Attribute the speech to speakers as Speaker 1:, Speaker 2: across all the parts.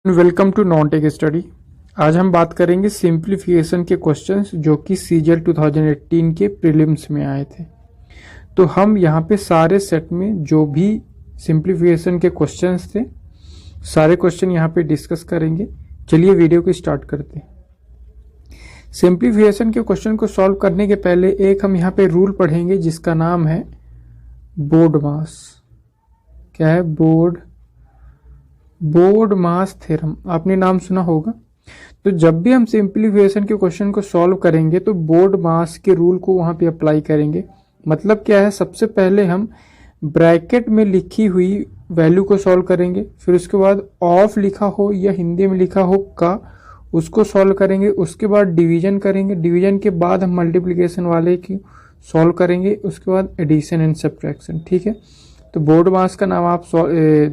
Speaker 1: Welcome to non tech study. आज हम बात करेंगे सिंप्लीफिकेशन के क्वेश्चंस जो कि सीजीएल 2018 के प्रीलिम्स में आए थे। तो हम यहाँ पे सारे सेट में जो भी सिंप्लीफिकेशन के क्वेश्चंस थे सारे क्वेश्चन यहाँ पे डिस्कस करेंगे। चलिए वीडियो को स्टार्ट करते हैं। सिंप्लीफिकेशन के क्वेश्चन को सॉल्व करने के पहले एक हम यहाँ पे रूल पढ़ेंगे जिसका नाम है बोर्ड मास। क्या है? बोर्ड मास थ्योरम। आपने नाम सुना होगा। तो जब भी हम सिंप्लीफिकेशन के क्वेश्चन को सॉल्व करेंगे तो बोर्ड मास के रूल को वहां पे अप्लाई करेंगे। मतलब क्या है, सबसे पहले हम ब्रैकेट में लिखी हुई वैल्यू को सॉल्व करेंगे, फिर उसके बाद ऑफ लिखा हो या हिंदी में लिखा हो का उसको सॉल्व करेंगे। उसके बाद डिवीजन करेंगे, डिवीजन के बाद हम मल्टीप्लिकेशन वाले की सॉल्व करेंगे, उसके बाद एडिशन एंड सब्ट्रैक्शन। ठीक है, तो बोर्ड मास का नाम आप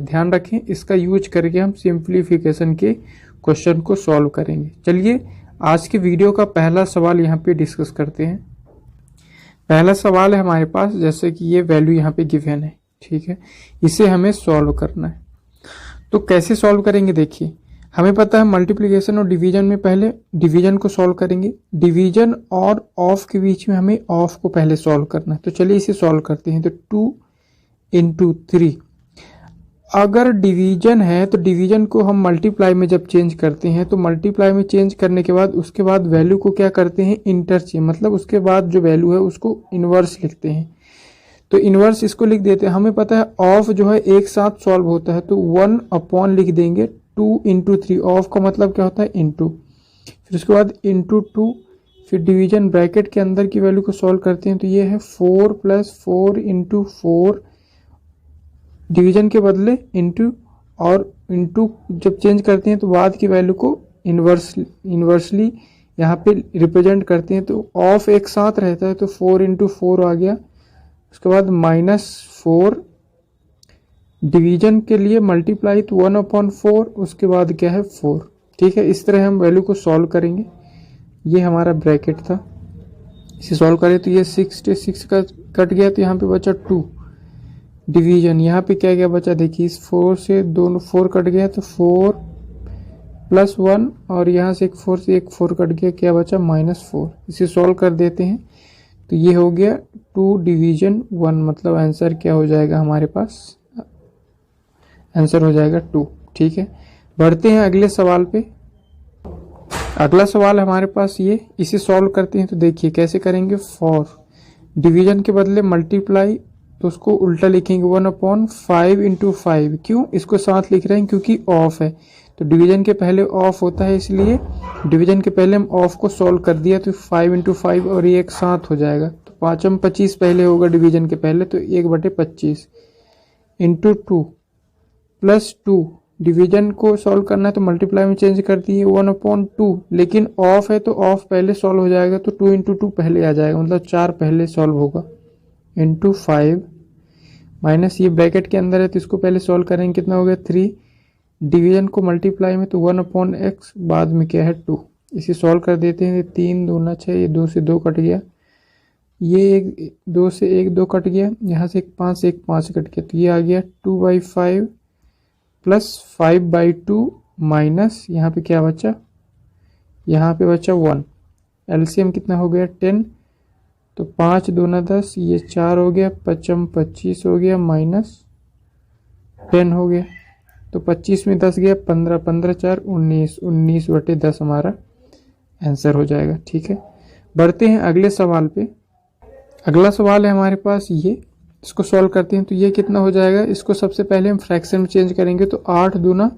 Speaker 1: ध्यान रखें। इसका यूज करके हम सिंप्लीफिकेशन के क्वेश्चन को सॉल्व करेंगे। चलिए आज के वीडियो का पहला सवाल यहाँ पे डिस्कस करते हैं। पहला सवाल है हमारे पास, जैसे कि ये वैल्यू यहाँ पे गिवन है। ठीक है, इसे हमें सॉल्व करना है। तो कैसे सॉल्व करेंगे? देखिए, हमें पता है मल्टीप्लिकेशन और डिवीजन में पहले डिवीजन को सॉल्व करेंगे। डिवीजन और ऑफ के बीच में हमें ऑफ को पहले सॉल्व करना है। तो चलिए इसे सॉल्व करते हैं। तो 2 इंटू 3, अगर डिवीजन है तो डिवीजन को हम मल्टीप्लाई में जब चेंज करते हैं तो मल्टीप्लाई में चेंज करने के बाद उसके बाद वैल्यू को क्या करते हैं? इंटरचेंज। मतलब उसके बाद जो वैल्यू है उसको इनवर्स लिखते हैं। तो इनवर्स इसको लिख देते हैं। हमें पता है ऑफ जो है एक साथ सॉल्व होता है, तो 1 अपॉन लिख देंगे 2 इंटू 3। ऑफ का मतलब क्या होता है? इंटू। फिर उसके बाद इंटू 2, फिर डिवीजन ब्रैकेट के अंदर की वैल्यू को सॉल्व करते हैं। तो ये है 4 प्लस 4 इंटू 4, डिवीजन के बदले इंटू, और इंटू जब चेंज करते हैं तो बाद की वैल्यू को इनवर्सली यहाँ पे रिप्रेजेंट करते हैं। तो ऑफ एक साथ रहता है, तो 4 इंटू 4 आ गया। उसके बाद -4, डिवीजन के लिए मल्टीप्लाई तो 1 अपॉन 4, उसके बाद क्या है? 4। ठीक है, इस तरह हम वैल्यू को सॉल्व करेंगे। ये हमारा ब्रैकेट था, इसे सॉल्व करें तो ये 6 का कट गया, तो यहाँ पे बचा 2। डिवीजन यहाँ पे क्या क्या बचा? देखिए, इस 4 से दोनों 4 कट गया, तो 4 प्लस 1, और यहाँ से एक 4 से एक 4 कट गया, क्या बचा? -4। इसे सॉल्व कर देते हैं तो ये हो गया 2 डिवीजन 1। मतलब आंसर क्या हो जाएगा हमारे पास? आंसर हो जाएगा 2। ठीक है, बढ़ते हैं अगले सवाल पे। अगला सवाल हमारे पास ये, इसे सॉल्व करते हैं। तो देखिए कैसे करेंगे। 4 डिवीजन के बदले मल्टीप्लाई, तो उसको उल्टा लिखेंगे 1 अपॉन 5 इंटू 5। क्यों इसको साथ लिख रहे हैं? क्योंकि ऑफ है, तो डिवीजन के पहले ऑफ होता है, इसलिए डिवीजन के पहले हम ऑफ को सॉल्व कर दिया, तो 5 इंटू 5 और ये एक साथ हो जाएगा। तो 5 25 पहले होगा डिवीजन के पहले, तो 1/25 इंटू 2 प्लस 2, डिवीजन को सॉल्व करना है तो मल्टीप्लाई में चेंज कर दिए 1 अपॉन 2, लेकिन ऑफ है तो ऑफ पहले सॉल्व हो जाएगा, तो 2 इंटू 2 पहले आ जाएगा, मतलब 4 पहले सॉल्व होगा, इंटू 5 माइनस ये ब्रैकेट के अंदर है तो इसको पहले सॉल्व करेंगे। कितना हो गया? 3। डिवीजन को मल्टीप्लाई में तो 1 अपॉन x, बाद में क्या है? 2। इसे सॉल्व कर देते हैं। 3 दूना 6, ये 2 से 2 कट गया, ये 2 से 1 2 कट गया, यहाँ से 1 5 कट गया, तो ये आ गया 2/5 प्लस 5/2 माइनस यहाँ पे क्या बचा? यहाँ पे बचा 1। एलसीएम कितना हो गया? 10। तो 5 दूना 10, ये 4 हो गया, 5 25 हो गया, माइनस 10 हो गया, तो 25 में 10 गया, 15 15 4 19, 19/10 हमारा आंसर हो जाएगा। ठीक है, बढ़ते हैं अगले सवाल पे। अगला सवाल है हमारे पास ये, इसको सॉल्व करते हैं। तो ये कितना हो जाएगा? इसको सबसे पहले हम फ्रैक्शन में चेंज करेंगे। तो 8 दूना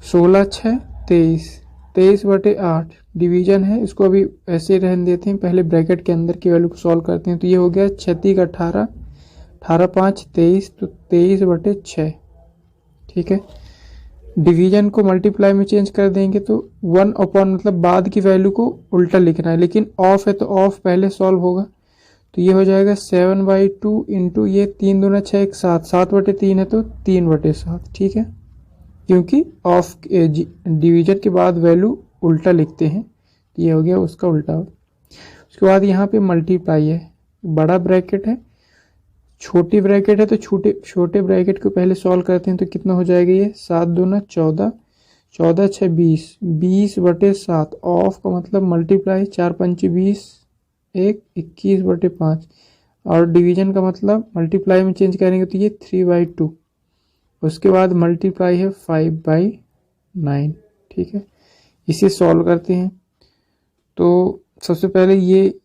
Speaker 1: 16 6 23, 23/8 डिवीजन है, इसको अभी ऐसे रहने देते हैं। पहले ब्रैकेट के अंदर की वैल्यू को सॉल्व करते हैं। तो ये हो गया 36 18, 18 5 23, तो 23/6। ठीक है, डिवीजन को मल्टीप्लाई में चेंज कर देंगे तो 1 अपॉन, मतलब बाद की वैल्यू को उल्टा लिखना है, लेकिन ऑफ है तो ऑफ पहले सॉल्व होगा। तो ये हो जाएगा 7/2 इंटू ये 3 दूना 6 एक 7, 7/3 है तो 3/7। ठीक है, क्योंकि ऑफ डिवीजन के बाद वैल्यू उल्टा लिखते हैं, तो ये हो गया उसका उल्टा। उसके बाद यहाँ पे मल्टीप्लाई है, बड़ा ब्रैकेट है, छोटी ब्रैकेट है, तो छोटे ब्रैकेट को पहले सॉल्व करते हैं। तो कितना हो जाएगा? ये 7 दूना 14, 14 6 20, 20/7 ऑफ का मतलब मल्टीप्लाई 4 पंचे 20, 21/5 और डिवीजन का मतलब मल्टीप्लाई में चेंज करेंगे तो ये 3/2। उसके बाद मल्टीप्लाई है 5/9। ठीक है, इसे सॉल्व करते हैं। तो सबसे पहले ये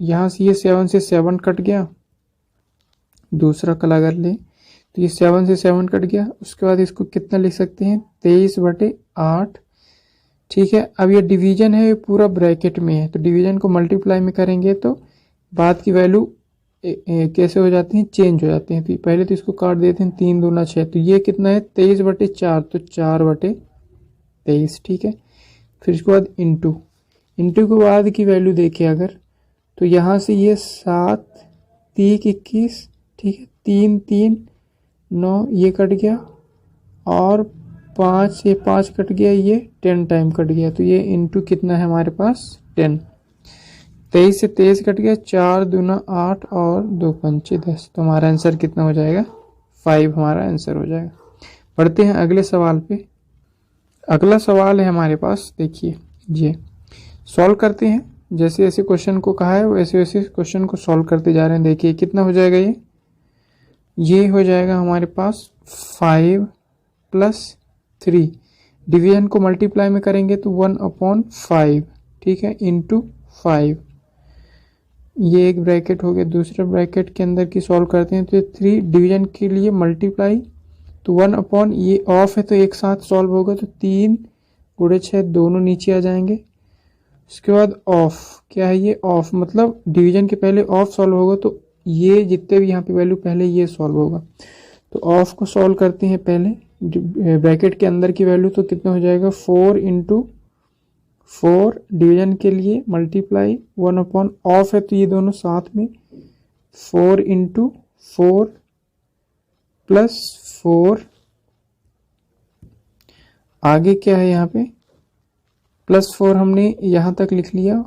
Speaker 1: यहाँ से ये 7 से 7 कट गया, दूसरा कल अगर ले तो ये 7 से 7 कट गया। उसके बाद इसको कितना लिख सकते हैं 23/8। ठीक है, अब ये डिवीजन है, ये पूरा ब्रैकेट में है तो डिवीजन को मल्टीप्लाई में करेंगे तो बाद की वैल्यू कैसे हो जाती हैं, चेंज हो जाती हैं। तो पहले तो इसको काट देते हैं, 3 दूना 6, तो ये कितना है 23/4, तो 4/23। ठीक है, फिर इसके बाद इंटू के बाद की वैल्यू देखें अगर तो यहाँ से ये 7 3 21, ठीक है, 3 3 9 ये कट गया और 5 से 5 कट गया, ये 10 टाइम कट गया। तो ये इंटू कितना है हमारे पास 10। 23 से 23 कट गया, 4 दूना 8 और 2 पंचे 10। तो हमारा आंसर कितना हो जाएगा 5 हमारा आंसर हो जाएगा। बढ़ते हैं अगले सवाल पे। अगला सवाल है हमारे पास, देखिए ये सॉल्व करते हैं। जैसे जैसे क्वेश्चन को कहा है वैसे वैसे क्वेश्चन को सॉल्व करते जा रहे हैं। देखिए कितना हो जाएगा, ये हो जाएगा हमारे पास 5 + 3। डिवीजन को मल्टीप्लाई में करेंगे तो 1/5, ठीक है, इंटू 5। ये एक ब्रैकेट हो गया, दूसरे ब्रैकेट के अंदर की सॉल्व करते हैं तो 3 डिवीजन के लिए मल्टीप्लाई तो 1/ ये ऑफ है तो एक साथ सॉल्व होगा तो 3 × 6 दोनों नीचे आ जाएंगे। उसके बाद ऑफ क्या है, ये ऑफ मतलब डिवीजन के पहले ऑफ सॉल्व होगा तो ये जितने भी यहाँ पे वैल्यू पहले ये सॉल्व होगा। तो ऑफ को सॉल्व करते हैं पहले ब्रैकेट के अंदर की वैल्यू, तो कितना हो जाएगा 4 × 4 डिवीजन के लिए मल्टीप्लाई 1/ ऑफ है तो ये दोनों साथ में 4 × 4 + 4। आगे क्या है यहाँ पे +4 हमने यहाँ तक लिख लिया,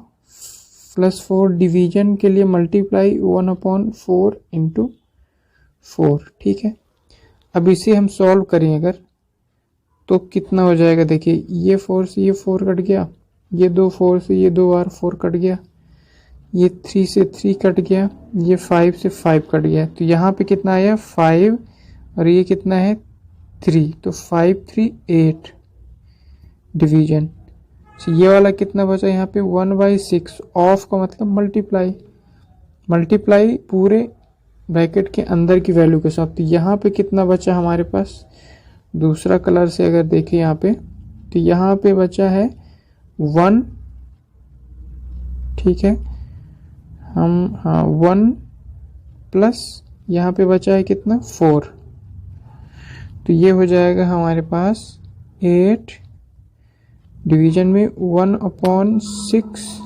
Speaker 1: +4 डिवीजन के लिए मल्टीप्लाई 1/4 × 4। ठीक है, अब इसे हम सॉल्व करें अगर तो कितना हो जाएगा, देखिए ये 4 से ये 4 कट गया, ये 2 4 से ये 2 बार 4 कट गया, ये 3 से 3 कट गया, ये 5 से 5 कट गया। तो यहाँ पे कितना आया 5 और ये कितना है 3, तो 5 3 8 डिवीजन। तो ये वाला कितना बचा यहाँ पे 1/6। ऑफ का मतलब मल्टीप्लाई पूरे ब्रैकेट के अंदर की वैल्यू के साथ। तो यहाँ पे कितना बचा हमारे पास, दूसरा कलर से अगर देखें यहाँ पे तो यहाँ पे बचा है 1। ठीक है, हम 1 प्लस यहाँ पे बचा है कितना 4, तो ये हो जाएगा हमारे पास 8 डिवीजन में 1/6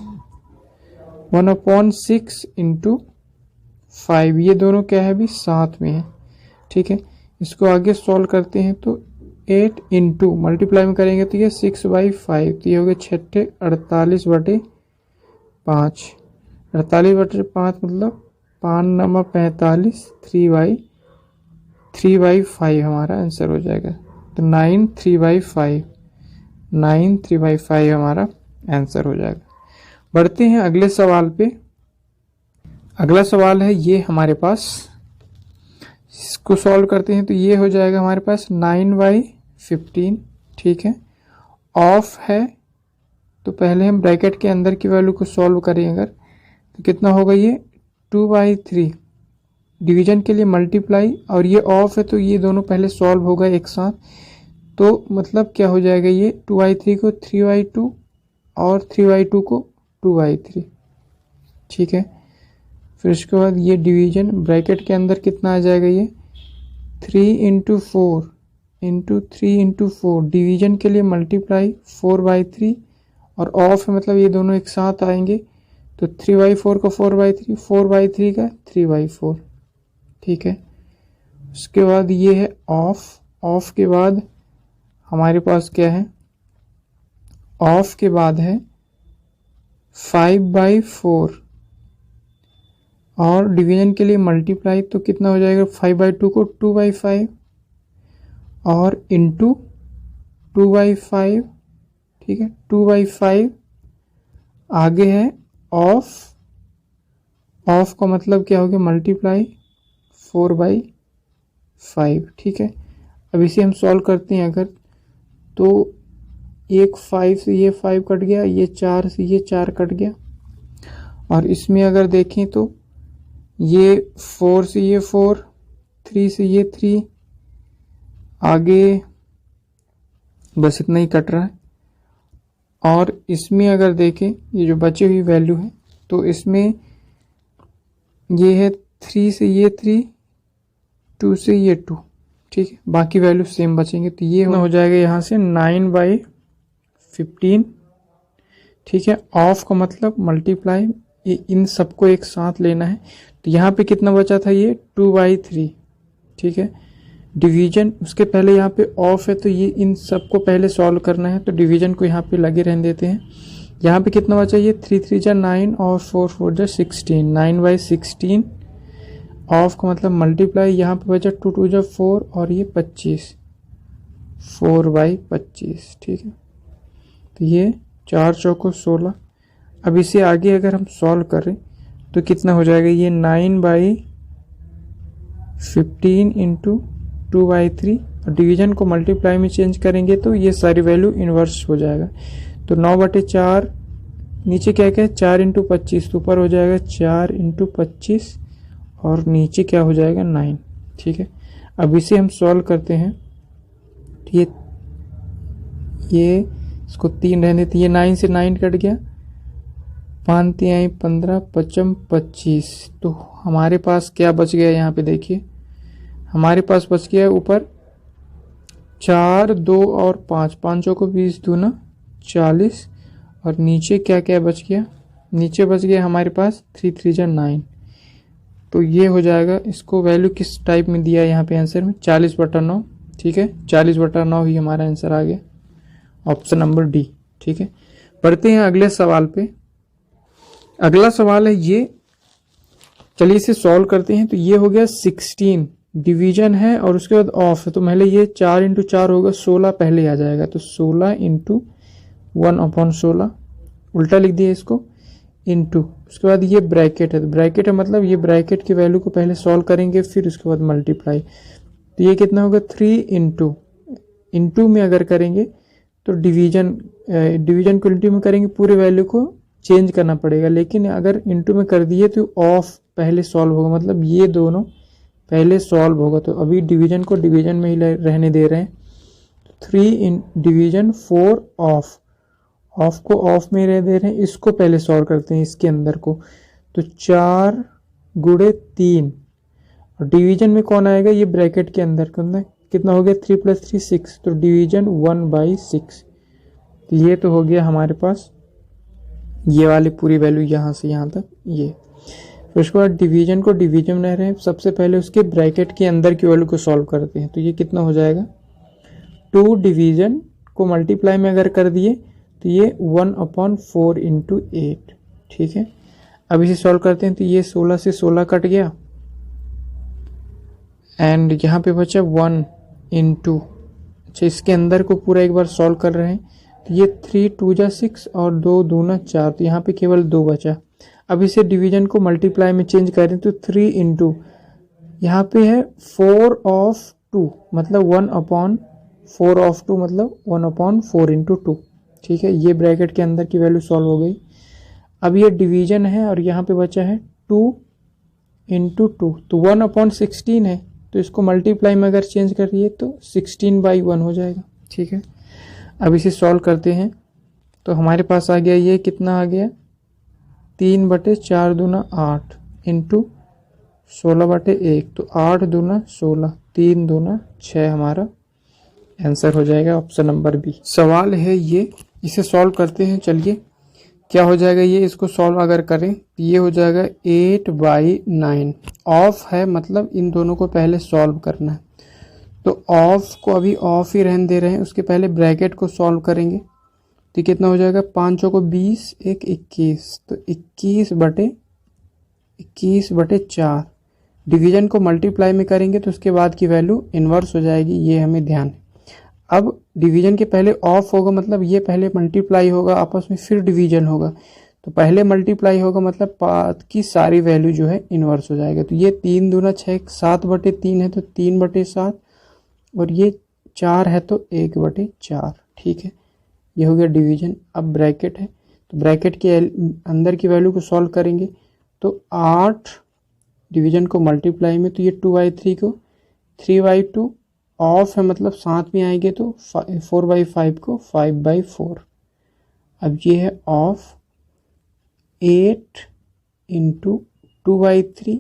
Speaker 1: × 5। ये दोनों क्या है भी साथ में है। ठीक है, इसको आगे सॉल्व करते हैं तो 8 × मल्टीप्लाई में करेंगे तो ये 6/5, तो ये हो गया 6 48/5। 48/5 मतलब 5 9 45, 3/5 हमारा आंसर हो जाएगा। तो 9 3/5 हमारा आंसर हो जाएगा। बढ़ते हैं अगले सवाल पे। अगला सवाल है ये हमारे पास, इसको सॉल्व करते हैं तो ये हो जाएगा हमारे पास 9/15। ठीक है, ऑफ है तो पहले हम ब्रैकेट के अंदर की वैल्यू को सॉल्व करें अगर तो कितना होगा ये 2/3 डिवीजन के लिए मल्टीप्लाई, और ये ऑफ है तो ये दोनों पहले सॉल्व होगा एक साथ। तो मतलब क्या हो जाएगा ये 2/3 को 3/2 और 3/2 को 2/3। ठीक है, फिर उसके बाद ये डिवीजन ब्रैकेट के अंदर कितना आ जाएगा ये 3 × 4 × 3 × 4 डिवीजन के लिए मल्टीप्लाई 4/3 और ऑफ है मतलब ये दोनों एक साथ आएंगे तो 3/4 का 4/3, 4/3 का 3/4। ठीक है, उसके बाद ये है ऑफ के बाद हमारे पास क्या है, ऑफ के बाद है 5/4 और डिवीजन के लिए मल्टीप्लाई तो कितना हो जाएगा 5/2 को 2/5 और इंटू 2/5, ठीक है, 2/5 आगे है ऑफ का मतलब क्या हो गया, मल्टीप्लाई 4/5, ठीक है। अब इसे हम सॉल्व करते हैं अगर, तो एक 5 से ये 5 कट गया, ये 4 से ये 4 कट गया, और इसमें अगर देखें तो ये 4 से ये 4, 3 से ये 3, आगे बस इतना ही कट रहा है। और इसमें अगर देखें ये जो बची हुई वैल्यू है, तो इसमें ये है 3 से ये 3, 2 से ये 2, ठीक है, बाकी वैल्यू सेम बचेंगे। तो ये हो जाएगा यहाँ से 9/15, ठीक है। ऑफ का मतलब मल्टीप्लाई, इन सबको एक साथ लेना है। तो यहाँ पे कितना बचा था, ये 2/3, ठीक है। डिवीजन उसके पहले यहाँ पे ऑफ है, तो ये इन सबको पहले सॉल्व करना है, तो डिवीजन को यहाँ पे लगे रहने देते हैं। यहाँ पे कितना बचा, ये 3 3 जा 9 और 4 4 जा 16, 9/16। ऑफ का मतलब मल्टीप्लाई, यहाँ पे बचा 2 2 जा 4 और ये 25, 4/25, ठीक है। तो ये 4 चौको 16। अब इसे आगे अगर हम सॉल्व करें तो कितना हो जाएगा, ये 9/15 इंटू 2/3, और डिवीजन को मल्टीप्लाई में चेंज करेंगे तो ये सारी वैल्यू इन्वर्स हो जाएगा। तो 9/4, नीचे क्या क्या है, 4 इंटू 25, तो ऊपर हो जाएगा 4 इंटू 25 और नीचे क्या हो जाएगा 9, ठीक है। अब इसे हम सॉल्व करते हैं, ये इसको 3 रहने देते, ये 9 से 9 कट गया, 5 3 15, 5 25, तो हमारे पास क्या बच गया, यहाँ पे देखिए हमारे पास बच गया ऊपर 4 2 और 5, 5 को 20 दूना 40, और नीचे क्या क्या बच गया, नीचे बच गया हमारे पास 3 3 जा 9। तो ये हो जाएगा, इसको वैल्यू किस टाइप में दिया है यहाँ पे आंसर में, 40/9, ठीक है, 40/9 ही हमारा आंसर आ गया, ऑप्शन नंबर डी, ठीक है। पढ़ते हैं अगले सवाल पे। अगला सवाल है ये, चलिए इसे सॉल्व करते हैं। तो ये हो गया 16, डिवीजन है और उसके बाद ऑफ है, तो पहले ये 4 इंटू 4 होगा, 16 पहले आ जाएगा, तो 16 इंटू 1/16, उल्टा लिख दिया इसको, इंटू उसके बाद ये ब्रैकेट है, तो ब्रैकेट है मतलब ये ब्रैकेट की वैल्यू को पहले सॉल्व करेंगे, फिर उसके बाद मल्टीप्लाई। तो ये कितना होगा, 3 इंटू में अगर करेंगे तो डिवीजन को इंटू में करेंगे, पूरे वैल्यू को चेंज करना पड़ेगा, लेकिन अगर इंटू में कर दिए तो ऑफ पहले सॉल्व होगा, मतलब ये दोनों पहले सॉल्व होगा। तो अभी डिवीजन को डिवीजन में ही रहने दे रहे हैं, 3 इन डिवीजन 4 ऑफ को ऑफ में रह दे रहे हैं, इसको पहले सॉल्व करते हैं इसके अंदर को। तो 4 गुणे 3, और डिवीजन में कौन आएगा, ये ब्रैकेट के अंदर कितना हो गया, 3 + 3 6, तो डिवीजन 1/6। तो ये तो हो गया हमारे पास ये वाली पूरी वैल्यू यहाँ से यहाँ तक ये। फिर उसके बाद डिवीजन को डिवीजन में रहे हैं, सबसे पहले उसके ब्रैकेट के अंदर की वैल्यू को सॉल्व करते हैं। तो ये कितना हो जाएगा, 2 डिवीजन को मल्टीप्लाई में अगर कर दिए तो ये 1/4 इंटू 8, ठीक है। अब इसे सॉल्व करते हैं, तो ये 16 से 16 कट गया, एंड यहाँ पे बचा 1 इंटू, अच्छा इसके अंदर को पूरा एक बार सॉल्व कर रहे हैं। तो ये 3 2 जा 6 और 2 दूना 4, तो यहाँ पे केवल 2 बचा। अब इसे डिवीजन को मल्टीप्लाई में चेंज करें तो 3 इंटू, यहाँ पे है 4/2, मतलब 1/4/2, मतलब 1/4 इंटू 2, ठीक है। ये ब्रैकेट के अंदर की वैल्यू सॉल्व हो गई। अब ये डिवीजन है और यहाँ पे बचा है 2 इंटू 2, तो 1/16 है, तो इसको मल्टीप्लाई में अगर चेंज करिए तो 16/1 हो जाएगा, ठीक है। अब इसे सॉल्व करते हैं, तो हमारे पास आ गया, ये कितना आ गया, 3/4 दूना 8 इंटू 16/1, तो 8 दूना 16, 3 दूना 6 हमारा आंसर हो जाएगा, ऑप्शन नंबर बी। सवाल है ये, इसे सॉल्व करते हैं। चलिए क्या हो जाएगा, ये इसको सॉल्व अगर करें तो ये हो जाएगा 8/9। ऑफ है मतलब इन दोनों को पहले सॉल्व करना है, तो ऑफ को अभी ऑफ ही रहने दे रहे हैं, उसके पहले ब्रैकेट को सॉल्व करेंगे। तो कितना हो जाएगा, 5 को 20, 1 21, तो 21/4। डिवीजन को मल्टीप्लाई में करेंगे तो उसके बाद की वैल्यू इन्वर्स हो जाएगी, ये हमें ध्यान है। अब डिवीजन के पहले ऑफ होगा मतलब ये पहले मल्टीप्लाई होगा आपस में फिर डिवीजन होगा। तो पहले मल्टीप्लाई होगा मतलब पाँच की सारी वैल्यू जो है इन्वर्स हो जाएगा। तो ये 3 दूना 6 7/3 है तो 3/7 और ये 4 है तो 1/4। ठीक है, ये हो गया डिवीजन। अब ब्रैकेट है तो ब्रैकेट के अंदर की वैल्यू को सॉल्व करेंगे तो 8 डिवीजन को मल्टीप्लाई में तो ये 2/3 को 3/2 ऑफ है मतलब साथ में आएंगे तो 4/5 को 5/4। अब ये है ऑफ 8 इंटू 2/3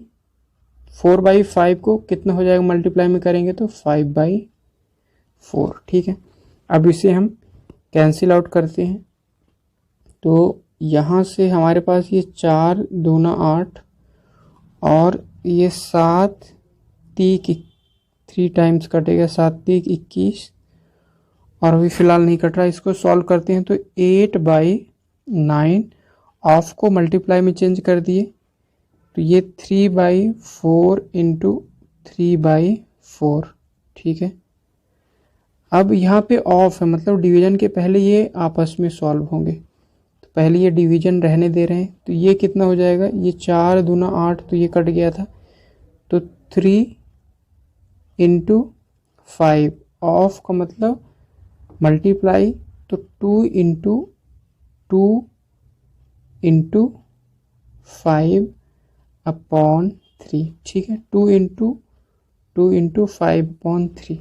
Speaker 1: 4/5 को कितना हो जाएगा मल्टीप्लाई में करेंगे तो 5/4। ठीक है, अब इसे हम कैंसिल आउट करते हैं तो यहाँ से हमारे पास ये 4 दूना 8 और ये 7 3 3 टाइम्स कटेगा 7 3 21 और अभी फ़िलहाल नहीं कट रहा। इसको सॉल्व करते हैं तो 8/9 ऑफ को मल्टीप्लाई में चेंज कर दिए तो ये 3/4 इंटू 3/4। ठीक है, अब यहाँ पे ऑफ है मतलब डिवीजन के पहले ये आपस में सॉल्व होंगे तो पहले ये डिवीजन रहने दे रहे हैं तो ये कितना हो जाएगा, ये 4 दूना 8 तो ये कट गया था तो 3 इंटू 5 ऑफ का मतलब मल्टीप्लाई तो 2 इंटू 2 इंटू 5/3। ठीक है, 2 इंटू 5/3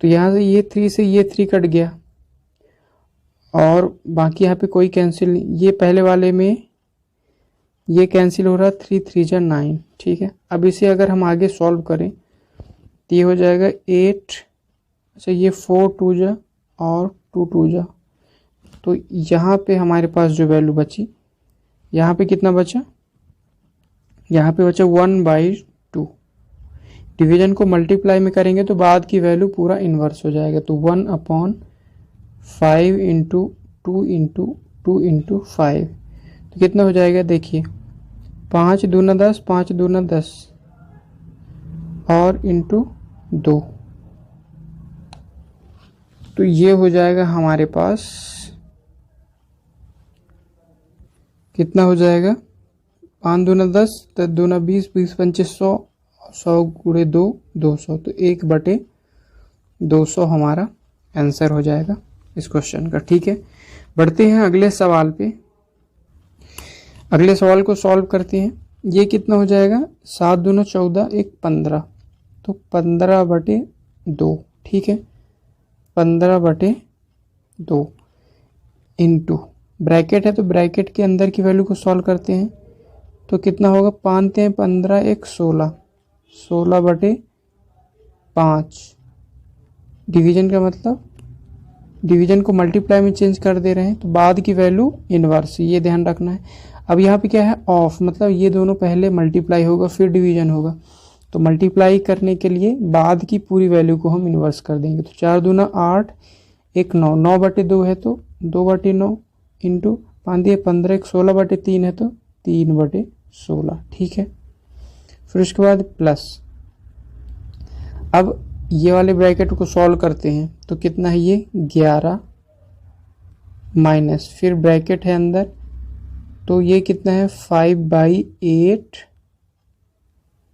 Speaker 1: तो यहाँ से ये 3 से ये 3 कट गया और बाकी यहाँ पे कोई कैंसिल नहीं। ये पहले वाले में ये कैंसिल हो रहा 3 3 जा 9। ठीक है, अब इसे अगर हम आगे सॉल्व करें तो ये हो जाएगा 8, अच्छा ये 4 2 जा और 2 2 जा तो यहाँ पे हमारे पास जो वैल्यू बची यहाँ पे कितना बचा, यहाँ पे बचा 1/2। डिवीजन को मल्टीप्लाई में करेंगे तो बाद की वैल्यू पूरा इन्वर्स हो जाएगा तो 1/5 इंटू 2 इंटू 2 इंटू 5 तो कितना हो जाएगा देखिए 5 दूना 10 5 दूना 10 और इंटू 2 तो ये हो जाएगा हमारे पास कितना हो जाएगा 5 दूना 10 10 दूना 20 20 25 100 100 गुणे 2 200 तो 1/200 हमारा आंसर हो जाएगा इस क्वेश्चन का। ठीक है, बढ़ते हैं अगले सवाल पे। अगले सवाल को सॉल्व करते हैं। ये कितना हो जाएगा 7 दूना 14 1 15 तो 15/2। ठीक है, 15/2 इंटू ब्रैकेट है तो ब्रैकेट के अंदर की वैल्यू को सॉल्व करते हैं तो कितना होगा 5 15 1 16 16/5। डिवीजन का मतलब डिवीजन को मल्टीप्लाई में चेंज कर दे रहे हैं तो बाद की वैल्यू इनवर्स, ये ध्यान रखना है। अब यहाँ पे क्या है ऑफ मतलब ये दोनों पहले मल्टीप्लाई होगा फिर डिवीजन होगा तो मल्टीप्लाई करने के लिए बाद की पूरी वैल्यू को हम इन्वर्स कर देंगे तो 4 दूना 8 1 9 9/2 है तो 2/9 इंटू 5 दिए 15 1 16/3 है तो 3/16। ठीक है, फिर उसके बाद प्लस। अब ये वाले ब्रैकेट को सॉल्व करते हैं तो कितना है ये 11 माइनस फिर ब्रैकेट है अंदर तो ये कितना है 5/8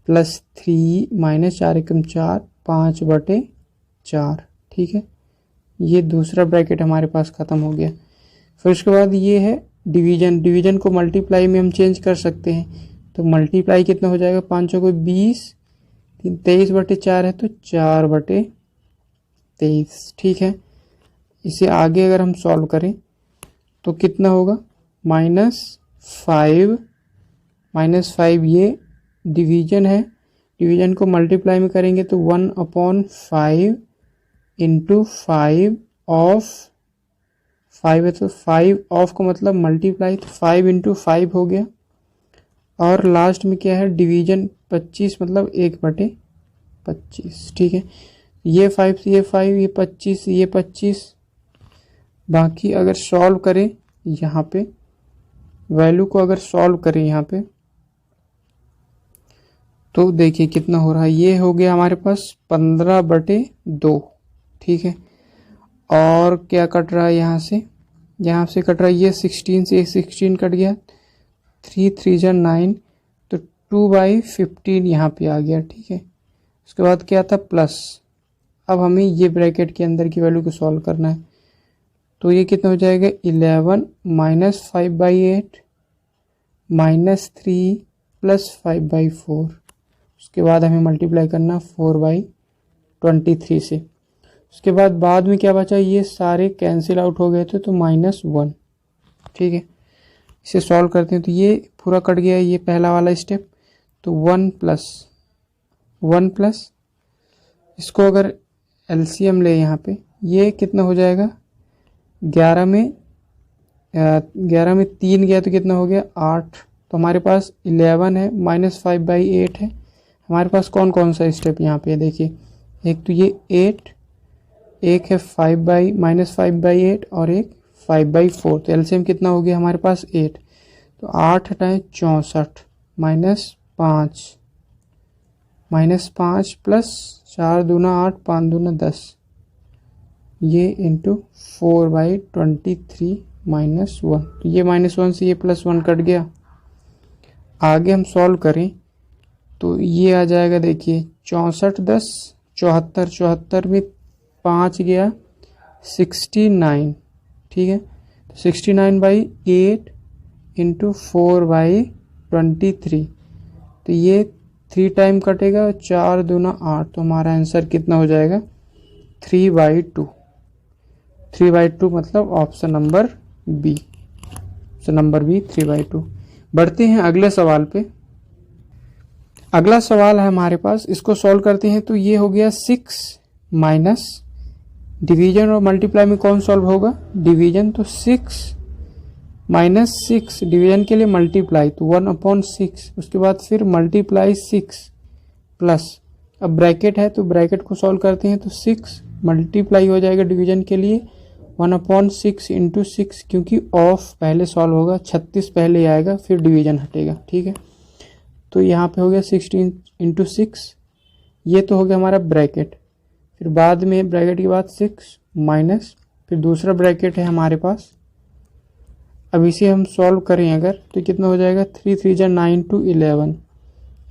Speaker 1: प्लस 3 माइनस 4 एकम 4 5/4। ठीक है, ये दूसरा ब्रैकेट हमारे पास खत्म हो गया। फिर उसके बाद ये है डिवीजन। डिवीजन को मल्टीप्लाई में हम चेंज कर सकते हैं तो मल्टीप्लाई कितना हो जाएगा 5 को 20 23/4 है तो 4/23। ठीक है, इसे आगे अगर हम सॉल्व करें तो कितना होगा -5 ये डिवीजन है। डिवीजन को मल्टीप्लाई में करेंगे तो 1/5 इंटू 5 ऑफ 5 है तो 5 ऑफ का मतलब मल्टीप्लाई तो 5 इंटू 5 हो गया और लास्ट में क्या है डिवीजन 25 मतलब 1/25। ठीक है, ये 5 से ये 5 ये 25 ये 25 बाकी अगर सॉल्व करें यहाँ पे वैल्यू को अगर सॉल्व करें यहाँ पे तो देखिए कितना हो रहा है। ये हो गया हमारे पास 15/2। ठीक है। और क्या कट रहा है यहाँ से कट रहा है ये 16 से 16 कट गया, 3 3 जा 9, तो 2/15 यहाँ पे आ गया, ठीक है। उसके बाद क्या था प्लस, अब हमें ये ब्रैकेट के अंदर की वैल्यू को सॉल्व करना है, तो ये कितना हो जाएगा 11 माइनस 5/8 माइनस 3 प्लस 5/4। उसके बाद हमें मल्टीप्लाई करना 4/23 से। उसके बाद में क्या बचा, ये सारे कैंसिल आउट हो गए थे तो -1, ठीक है। इसे सॉल्व करते हैं तो ये पूरा कट गया, ये पहला वाला स्टेप, तो 1 प्लस इसको अगर एलसीएम ले यहाँ पे, ये कितना हो जाएगा 11 में 3 गया तो कितना हो गया 8, तो हमारे पास 11 है माइनस 5/8 है। हमारे पास कौन कौन सा स्टेप यहाँ पे देखिए, एक तो ये 8, एक है -5/8 और एक 5/4, तो एलसीएम कितना हो गया हमारे पास 8, तो 8 हटाएं 64 -5 प्लस 4 दूना 8 5 दूना 10, ये इंटू 4/23 -1, तो ये -1 से ये +1 कट गया। आगे हम सॉल्व करें तो ये आ जाएगा, देखिए 64 10 74, 74 में 5 गया 69, ठीक है। तो 69/8 इंटू 4/23, तो ये 3 टाइम कटेगा, 4 दूना 8, तो हमारा आंसर कितना हो जाएगा 3/2। 3/2 मतलब ऑप्शन नंबर बी, 3/2। बढ़ते हैं अगले सवाल पे। अगला सवाल है हमारे पास, इसको सॉल्व करते हैं तो ये हो गया 6 माइनस, डिवीजन और मल्टीप्लाई में कौन सॉल्व होगा, डिवीजन, तो 6 -6 डिवीजन के लिए मल्टीप्लाई, तो 1/6, उसके बाद फिर मल्टीप्लाई 6 प्लस, अब ब्रैकेट है तो ब्रैकेट को सॉल्व करते हैं तो 6 मल्टीप्लाई हो जाएगा डिवीजन के लिए 1/6 इंटू 6, क्योंकि ऑफ पहले सॉल्व होगा, 36 पहले आएगा फिर डिवीजन हटेगा, ठीक है। तो यहाँ पे हो गया 16 इंटू 6, ये तो हो गया हमारा ब्रैकेट, फिर बाद में ब्रैकेट के बाद 6 माइनस, फिर दूसरा ब्रैकेट है हमारे पास। अब इसे हम सॉल्व करें अगर तो कितना हो जाएगा 3 3 जा 9 टू 11,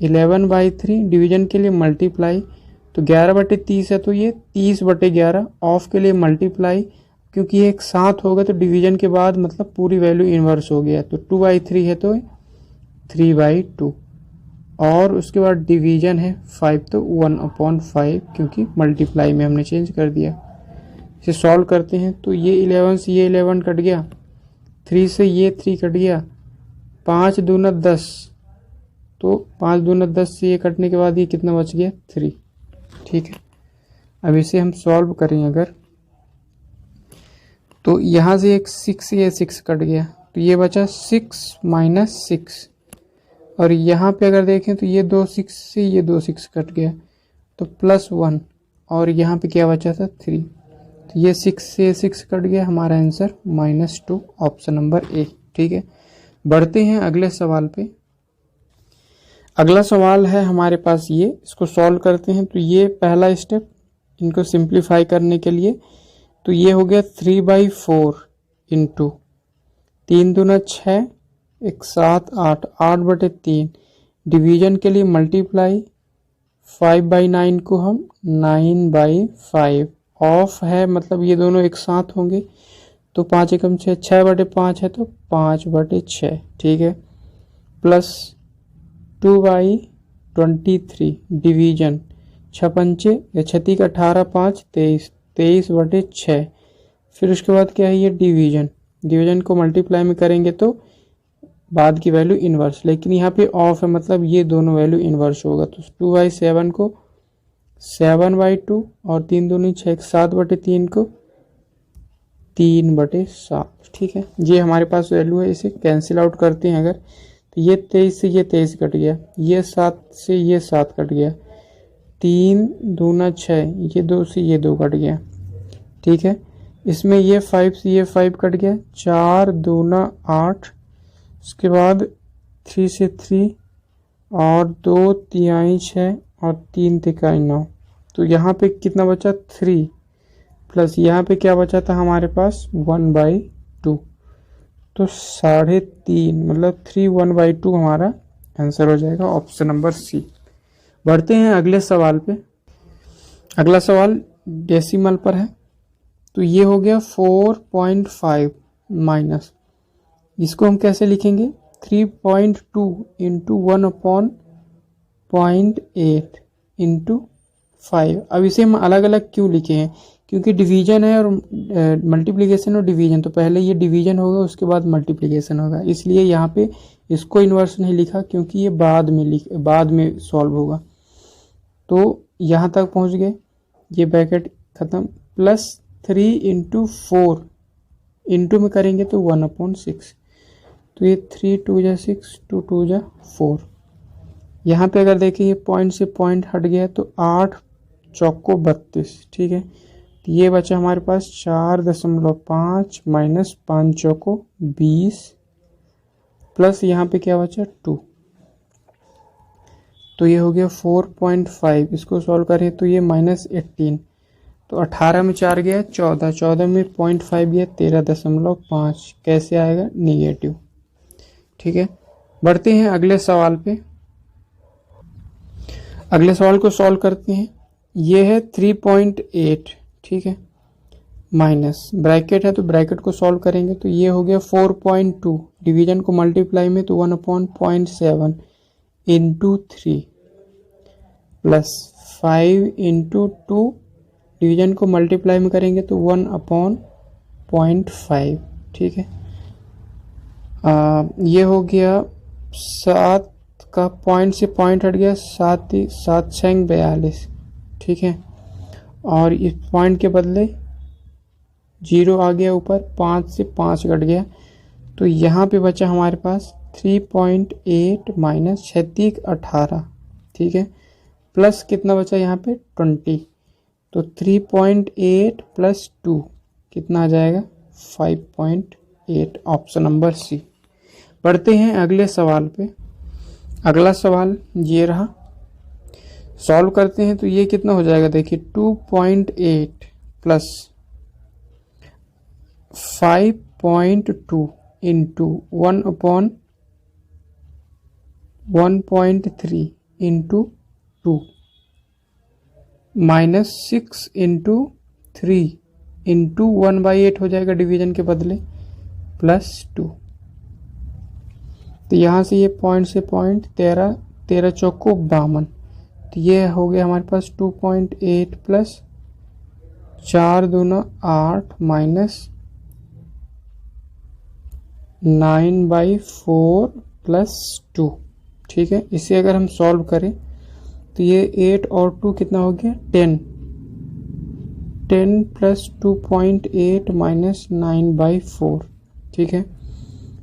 Speaker 1: 11/3 डिवीजन के लिए मल्टीप्लाई, तो 11/30 है तो ये 30/11, ऑफ के लिए मल्टीप्लाई, क्योंकि ये एक साथ होगा तो डिवीजन के बाद मतलब पूरी वैल्यू इन्वर्स हो गया, तो 2/3 है तो 3/2, और उसके बाद डिवीजन है 5 तो 1/5, क्योंकि मल्टीप्लाई में हमने चेंज कर दिया। इसे सॉल्व करते हैं तो ये 11 से ये 11 कट गया, 3 से ये 3 कट गया, 5 दूना 10, तो 5 दूना 10 से ये कटने के बाद ये कितना बच गया 3, ठीक है। अब इसे हम सॉल्व करें अगर तो यहाँ से एक 6 से ये 6 कट गया, तो ये बचा 6 माइनस 6, और यहाँ पे अगर देखें तो ये 2 6 से ये 2 6 कट गया, तो +1, और यहाँ पे क्या बचा था 3, तो ये 6 से 6 कट गया, हमारा आंसर -2, ऑप्शन नंबर ए, ठीक है। बढ़ते हैं अगले सवाल पे। अगला सवाल है हमारे पास ये, इसको सॉल्व करते हैं तो ये पहला स्टेप इनको सिंप्लीफाई करने के लिए, तो ये हो गया 3/4 इंटू 3 दूना 6, 1 7 8, 8/3, डिवीजन के लिए मल्टीप्लाई, 5/9 को हम 9/5, ऑफ है मतलब ये दोनों एक साथ होंगे, तो 5 एकम 6, 6/5 है तो 5/6, ठीक है, प्लस 2/23 डिवीजन, 6 पंचे 18 5 23, 23/6, फिर उसके बाद क्या है ये डिवीजन को मल्टीप्लाई में करेंगे तो बाद की वैल्यू इन्वर्स, लेकिन यहाँ पे ऑफ है मतलब ये दोनों वैल्यू इन्वर्स होगा, तो 2/7 को 7/2 और 3 दूनी 6, 7/3 को 3/7, ठीक है। ये हमारे पास वैल्यू है, इसे कैंसिल आउट करते हैं अगर तो ये 23 से ये 23 कट गया, ये 7 से ये 7 कट गया, 3 दूना 6, ये 2 से ये 2 कट गया, ठीक है। इसमें ये 5 से ये 5 कट गया, 4 दूना 8, उसके बाद 3 से 3 और 2 तिहाई 6 और 3 तिहाई 9, तो यहाँ पे कितना बचा 3, प्लस यहाँ पे क्या बचा था हमारे पास 1/2, तो 3.5 मतलब 1/2 हमारा आंसर हो जाएगा ऑप्शन नंबर सी। बढ़ते हैं अगले सवाल पे। अगला सवाल डेसिमल पर है, तो ये हो गया 4.5 माइनस, इसको हम कैसे लिखेंगे 3.2 इंटू 1/0.8 इंटू 5। अब इसे हम अलग अलग क्यों लिखे हैं, क्योंकि डिवीजन है और मल्टीप्लिकेशन और डिवीजन, तो पहले ये डिवीजन होगा उसके बाद मल्टीप्लिकेशन होगा, इसलिए यहाँ पे इसको इन्वर्स नहीं लिखा क्योंकि ये बाद में सॉल्व होगा। तो यहाँ तक पहुँच गए, ये ब्रैकेट खत्म, प्लस 3 इंटू 4 इंटू में करेंगे तो 1/6, तो ये 3 2 जा 6 2 2 जा 4। यहाँ पे अगर देखें ये पॉइंट से पॉइंट हट गया तो 8 चौको 32, ठीक है। तो ये बचा हमारे पास 4.5 माइनस 5 चौको 20, प्लस यहाँ पे क्या बचा 2, तो ये हो गया 4.5। इसको सॉल्व करें तो ये -18, तो 18 में 4 गया 14, 14 में 0.5 गया 13.5, कैसे आएगा निगेटिव, ठीक है। बढ़ते हैं अगले सवाल पे। अगले सवाल को सॉल्व करते हैं। ये है 3.8, ठीक है, माइनस ब्रैकेट है तो ब्रैकेट को सॉल्व करेंगे तो ये हो गया 4.2, डिवीजन को मल्टीप्लाई में तो 1/0.7 इंटू 3, प्लस 5 इंटू 2, डिवीजन को मल्टीप्लाई में करेंगे तो 1/0.5, ठीक है। ये हो गया 7 का पॉइंट से पॉइंट हट गया 7 7 6 42, ठीक है, और इस पॉइंट के बदले 0 आ गया ऊपर, 5 से 5 घट गया, तो यहाँ पे बचा हमारे पास 3.8 माइनस 36 18, ठीक है, प्लस कितना बचा यहाँ पे 20, तो 3.8 प्लस 2 कितना आ जाएगा 5.8, ऑप्शन नंबर सी। बढ़ते हैं अगले सवाल पे। अगला सवाल ये रहा, सॉल्व करते हैं तो ये कितना हो जाएगा, देखिए 2.8 plus 5.2 into 1/1.3 into 2 minus 6 into 3 into 1/8 हो जाएगा डिवीजन के बदले, प्लस 2, तो यहाँ से ये पॉइंट से पॉइंट 13 13 चौको 52, तो ये हो गया हमारे पास 2.8 प्लस 4 दूना 8 माइनस 9/4 प्लस 2, ठीक है। इसे अगर हम सॉल्व करें तो ये 8 और 2 कितना हो गया 10, 10 प्लस 2.8 माइनस 9/4, ठीक है।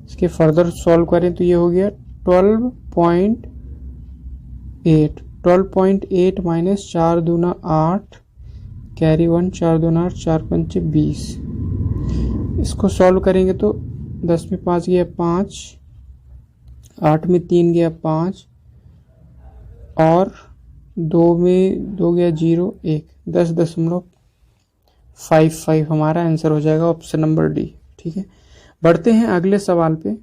Speaker 1: इसके फर्दर सॉल्व करें तो ये हो गया 12.8 माइनस 4 दूना 8 कैरी 1 4 दूना 8 4 5 20। इसको सॉल्व करेंगे तो 10 में 5 गया 5, 8 में 3 गया 5, और 2 में 2 गया 0 1, 10.55 हमारा आंसर हो जाएगा ऑप्शन नंबर डी, ठीक है। बढ़ते हैं अगले सवाल पे।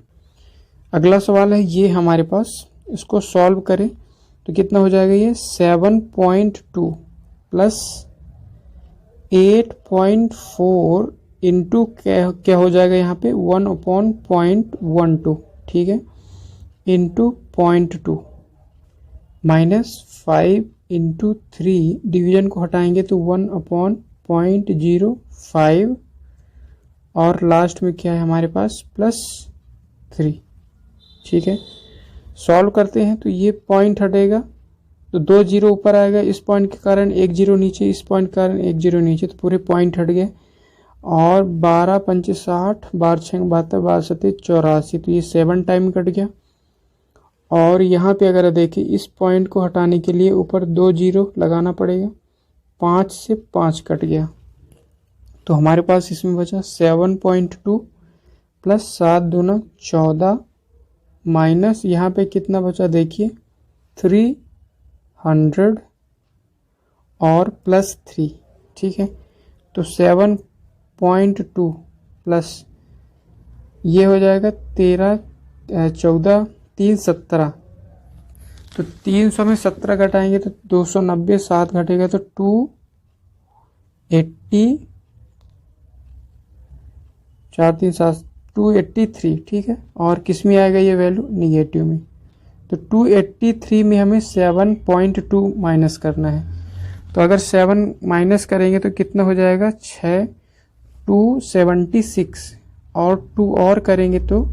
Speaker 1: अगला सवाल है ये हमारे पास, इसको सॉल्व करें तो कितना हो जाएगा, ये 7.2 प्लस 8.4 इंटू क्या हो जाएगा यहाँ पे 1/0.12, ठीक है, इंटू 0.2 माइनस 5 इंटू 3, डिवीजन को हटाएंगे तो 1/0.05, और लास्ट में क्या है हमारे पास प्लस 3, ठीक है। सॉल्व करते हैं तो ये पॉइंट हटेगा तो 2 0 ऊपर आएगा, इस पॉइंट के कारण 1 0 नीचे, इस पॉइंट के कारण 1 0 नीचे, तो पूरे पॉइंट हट गए, और 12 5 60 12 6 72 12 7 84, तो ये 7 टाइम कट गया। और यहाँ पे अगर देखें इस पॉइंट को हटाने के लिए ऊपर 2 0 लगाना पड़ेगा, 5 से 5 कट गया, तो हमारे पास इसमें बचा 7.2 प्लस 7 दूना 14 माइनस यहाँ पे कितना बचा देखिए 300 और प्लस 3, ठीक है। तो 7.2 प्लस ये हो जाएगा 13 14 3 17। तो 300 में 17 घटाएंगे तो 290, 7 घटेगा तो 280, 4 3 7 283, ठीक है। और किस में आएगा ये वैल्यू? निगेटिव में। तो 283 में हमें 7.2 माइनस करना है। तो अगर 7 माइनस करेंगे तो कितना हो जाएगा? 6 276 और 2 और करेंगे तो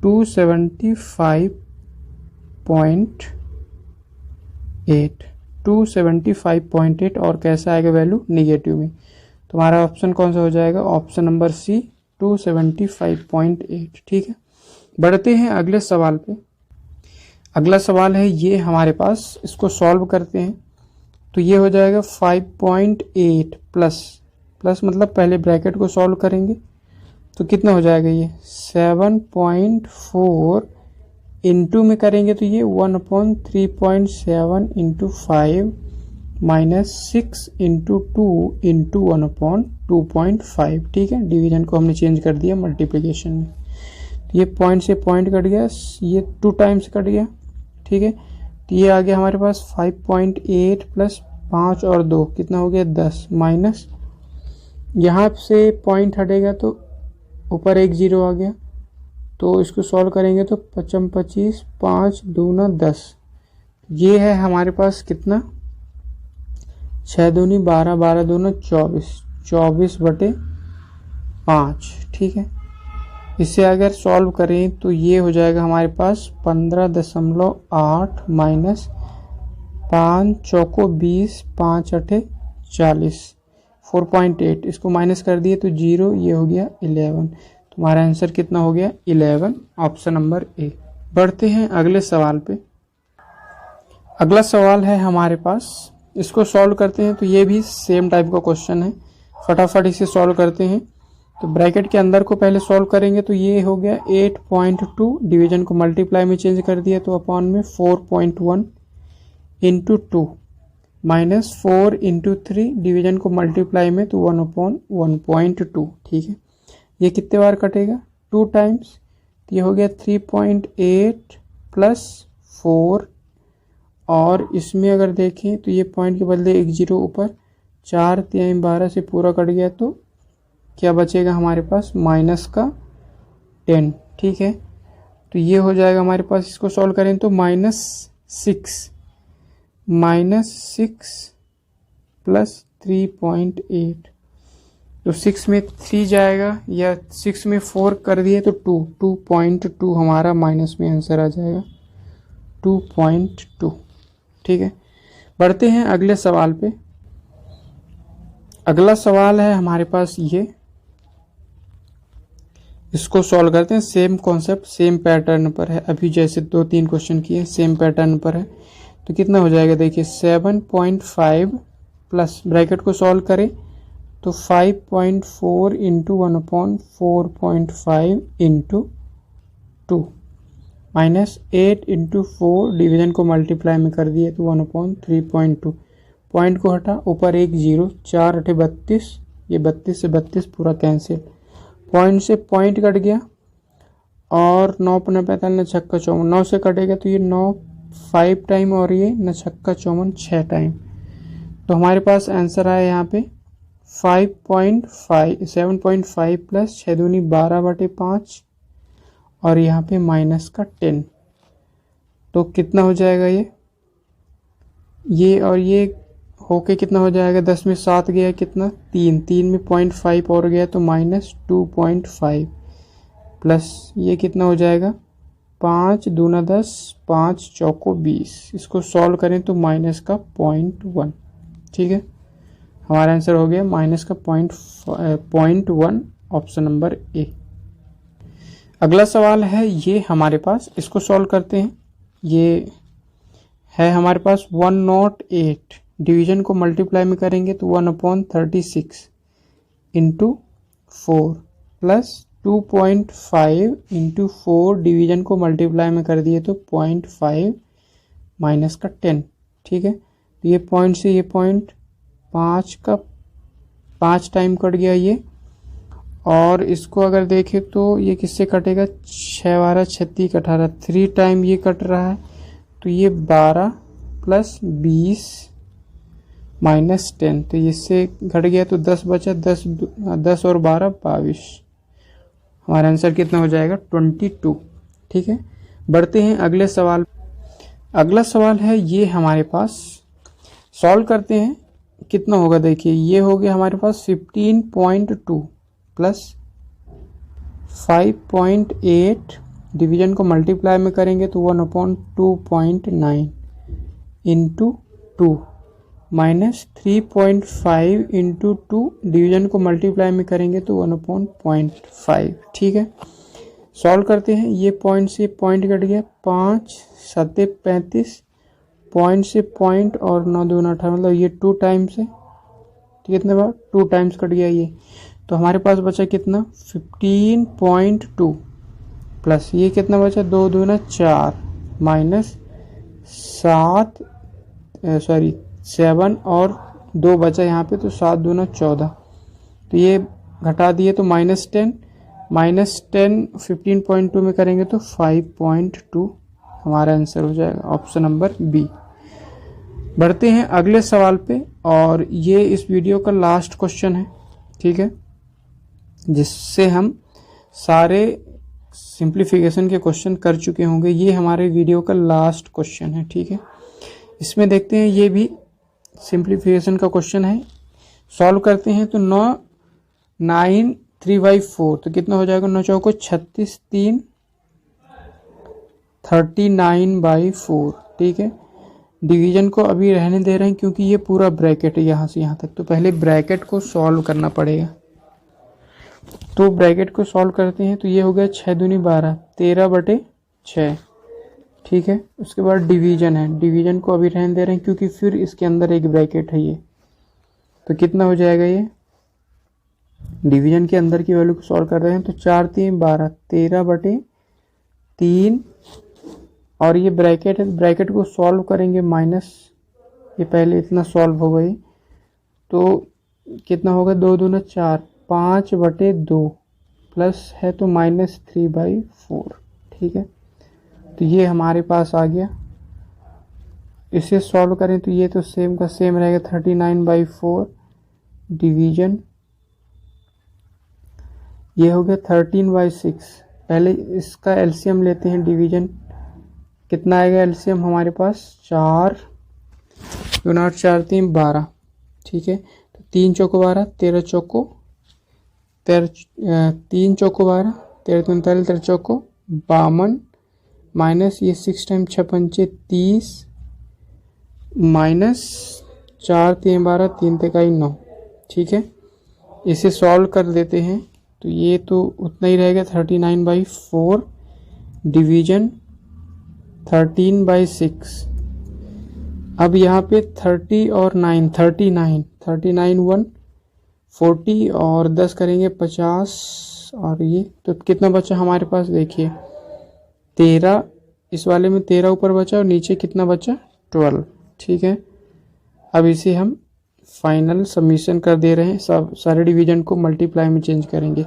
Speaker 1: 275.8 और कैसा आएगा वैल्यू? निगेटिव में। तो हमारा ऑप्शन कौन सा हो जाएगा? ऑप्शन नंबर सी 275.8, ठीक है। बढ़ते हैं अगले सवाल पे। अगला सवाल है ये हमारे पास, इसको सॉल्व करते हैं तो ये हो जाएगा 5.8 प्लस मतलब पहले ब्रैकेट को सॉल्व करेंगे तो कितना हो जाएगा? ये 7.4 इंटू में करेंगे तो ये 1/3.7 इंटू 5 माइनस 6 इंटू 2 इंटू 1/2.5, ठीक है। डिवीजन को हमने चेंज कर दिया मल्टीप्लिकेशन में। ये पॉइंट से पॉइंट कट गया, ये 2 टाइम्स कट गया, ठीक है। तो ये आ गया हमारे पास 5.8 प्लस 5 और 2 कितना हो गया? 10 माइनस यहाँ से पॉइंट हटेगा तो ऊपर एक 0 आ गया। तो इसको सॉल्व करेंगे तो 55 25 5 दूना 10। ये है हमारे पास कितना? 6 दूनी 12 12 दूना 24 24/5, ठीक है। इसे अगर सॉल्व करें तो ये हो जाएगा हमारे पास 15.8 माइनस 5 चौको 20 5 8 40 4.8। इसको माइनस कर दिए तो 0, ये हो गया 11। तुम्हारा आंसर कितना हो गया? 11, ऑप्शन नंबर ए। बढ़ते हैं अगले सवाल पे। अगला सवाल है हमारे पास, इसको सॉल्व करते हैं तो ये भी सेम टाइप का क्वेश्चन है। फटाफट इसे सॉल्व करते हैं। तो ब्रैकेट के अंदर को पहले सॉल्व करेंगे तो ये हो गया 8.2, डिवीजन को मल्टीप्लाई में चेंज कर दिया तो अपॉन में 4.1 इंटू 2 माइनस 4 इंटू 3, डिवीजन को मल्टीप्लाई में तो 1/1.2, ठीक है। ये कितने बार कटेगा? 2 टाइम्स। तो ये हो गया 3.8 प्लस 4, और इसमें अगर देखें तो ये पॉइंट के बदले एक 0 ऊपर, 4 3 12 से पूरा कट गया तो क्या बचेगा हमारे पास? माइनस का 10, ठीक है। तो ये हो जाएगा हमारे पास, इसको सॉल्व करें तो -6 प्लस 3.8। तो 6 में 3 जाएगा या 6 में 4 कर दिए तो 2.2 हमारा माइनस में आंसर आ जाएगा 2.2, ठीक है। बढ़ते हैं अगले सवाल पे। अगला सवाल है हमारे पास ये, इसको सॉल्व करते हैं। सेम कॉन्सेप्ट सेम पैटर्न पर है, अभी जैसे 2-3 क्वेश्चन किए सेम पैटर्न पर है। तो कितना हो जाएगा? देखिए 7.5 प्लस ब्रैकेट को सॉल्व करें तो 5.4 into 1/4.5 into 2 minus 8 into 4, division को मल्टीप्लाई में कर दिए तो 1/3.2। पॉइंट को हटा, ऊपर एक 0, 4 8 32, ये 32 से 32 पूरा कैंसिल। पॉइंट से पॉइंट कट गया और 9 × 45 9 छक्का 54, 9 से कटेगा तो ये 9 5 टाइम और ये 9 छक्का 54 6 टाइम। तो हमारे पास आंसर आया यहाँ पे 7.5 प्लस 6 दूनी 12/5 और यहाँ पे माइनस का 10। तो कितना हो जाएगा? ये और ये होके कितना हो जाएगा? 10 में 7 गया कितना? 3 में 0.5 और गया तो -2.5 प्लस ये कितना हो जाएगा? 5 दूना 10 5 चौको 20। इसको सॉल्व करें तो माइनस का 0.1, ठीक है। हमारा आंसर हो गया माइनस का 0.1, ऑप्शन नंबर ए। अगला सवाल है ये हमारे पास, इसको सॉल्व करते हैं। ये है हमारे पास 108, डिवीजन को मल्टीप्लाई में करेंगे तो 1/36 इंटू 4 प्लस 2.5 इंटू 4, डिवीजन को मल्टीप्लाई में कर दिए तो 0.5 माइनस का 10, ठीक है। तो ये पॉइंट से ये पॉइंट 5 का 5 टाइम कट गया ये। और इसको अगर देखें तो ये किससे कटेगा, 6 12 36 18, 3 टाइम ये कट रहा है, तो ये 12 + 20 - 10, तो इससे घट गया तो 10 बचा, 10 और 12 22। हमारा आंसर कितना हो जाएगा, 22। ठीक है, बढ़ते हैं अगले सवाल। अगला सवाल है ये हमारे पास, सॉल्व करते हैं। कितना होगा, देखिए ये हो गया हमारे पास 15.2 + 5.8, डिवीजन को मल्टीप्लाई में करेंगे तो 1/2.9 × 2 -3.5 × 2, डिवीजन को मल्टीप्लाई में करेंगे तो 1/0.5। ठीक है, सॉल्व करते हैं। ये पॉइंट से पॉइंट कट गया, 5 7 35, पॉइंट से पॉइंट और 9 2 18, मतलब ये 2 टाइम्स है। कितने बार, 2 टाइम्स कट गया ये, तो हमारे पास बचा कितना, 15.2 प्लस ये कितना बचा, 2 2 4 -7 और 2 बचा यहाँ पे, तो 7 2 14, तो ये घटा दिए तो -10 15.2 में करेंगे तो 5.2 हमारा आंसर हो जाएगा, ऑप्शन नंबर बी। बढ़ते हैं अगले सवाल पे, और ये इस वीडियो का लास्ट क्वेश्चन है। ठीक है, जिससे हम सारे सिंप्लीफिकेशन के क्वेश्चन कर चुके होंगे। ये हमारे वीडियो का लास्ट क्वेश्चन है। ठीक है, इसमें देखते हैं, ये भी सिंप्लीफिकेशन का क्वेश्चन है। सॉल्व करते हैं तो 9 3/4, तो कितना हो जाएगा, 9 चौको 36, 3 39/4। ठीक है, डिवीजन को अभी रहने दे रहे हैं क्योंकि ये पूरा ब्रैकेट है यहाँ से यहाँ तक, तो पहले ब्रैकेट को सॉल्व करना पड़ेगा। तो ब्रैकेट को सॉल्व करते हैं तो ये हो गया 6 दूनी 12, 13/6। ठीक है, उसके बाद डिवीजन है, डिवीजन को अभी रहने दे रहे हैं क्योंकि फिर इसके अंदर एक ब्रैकेट है ये, तो कितना हो जाएगा, ये डिवीजन के अंदर की वैल्यू को सॉल्व कर रहे हैं तो 4 3 12, 13/3, और ये ब्रैकेट है, ब्रैकेट को सॉल्व करेंगे माइनस, ये पहले इतना सॉल्व हो गई, तो कितना होगा, 2 2 4, 5/2 प्लस है तो -3/4। ठीक है, तो ये हमारे पास आ गया। इसे सॉल्व करें तो ये तो सेम का सेम रहेगा, 39/4 डिवीजन, ये हो गया 13/6। पहले इसका एलसीएम लेते हैं, डिवीजन कितना आएगा, एलसीएम हमारे पास 4 2 4 3 12। ठीक है, तो 3 चौको 12, 13 चौको 13, 3 चौको 12, 13 39, 13 चौको 52, माइनस ये 6 टाइम 6 पंचे 30, माइनस 4 3 12, 3 3 9। ठीक है, इसे सॉल्व कर देते हैं तो ये तो उतना ही रहेगा, 39/4 डिवीजन 13/6। अब यहाँ पे 30 और 9, 39 1 40 और 10 करेंगे 50, और ये तो कितना बचा हमारे पास, देखिए 13, इस वाले में 13 ऊपर बचा और नीचे कितना बचा, 12। ठीक है, अब इसे हम फाइनल सबमिशन कर दे रहे हैं, सब सारे डिवीजन को मल्टीप्लाई में चेंज करेंगे,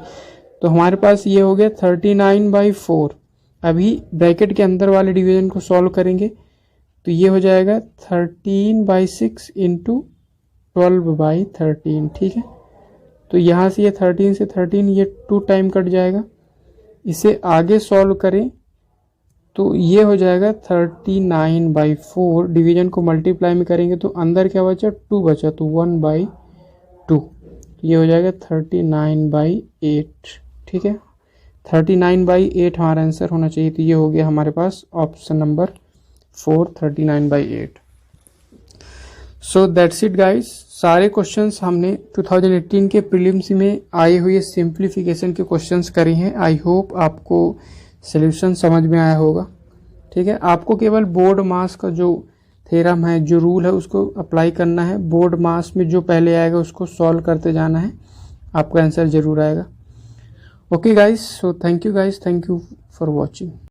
Speaker 1: तो हमारे पास ये हो गया 39/4। अभी ब्रैकेट के अंदर वाले डिवीजन को सॉल्व करेंगे तो ये हो जाएगा 13/6 × 12/13। ठीक है, तो यहाँ से ये 13 से 13, ये 2 टाइम कट जाएगा। इसे आगे सॉल्व करें तो ये हो जाएगा 39/4, डिवीजन को मल्टीप्लाई में करेंगे तो अंदर क्या बचा, 2 बचा, तो 1/2, ये हो जाएगा 39/8। ठीक है, 39/8 हमारा आंसर होना चाहिए, तो ये हो गया हमारे पास option number 4, 39/8। So that's it guys, सारे क्वेश्चंस हमने 2018 के प्रीलिम्स में आए हुए सिंप्लीफिकेशन के क्वेश्चंस करे हैं। आई होप आपको सॉल्यूशन समझ में आया होगा। ठीक है, आपको केवल बोर्ड मास का जो थ्योरम है, जो रूल है, उसको अप्लाई करना है। बोर्ड मास में जो पहले आएगा उसको सॉल्व करते जाना है, आपका आंसर जरूर आएगा। Okay guys, so thank you guys, thank you for watching.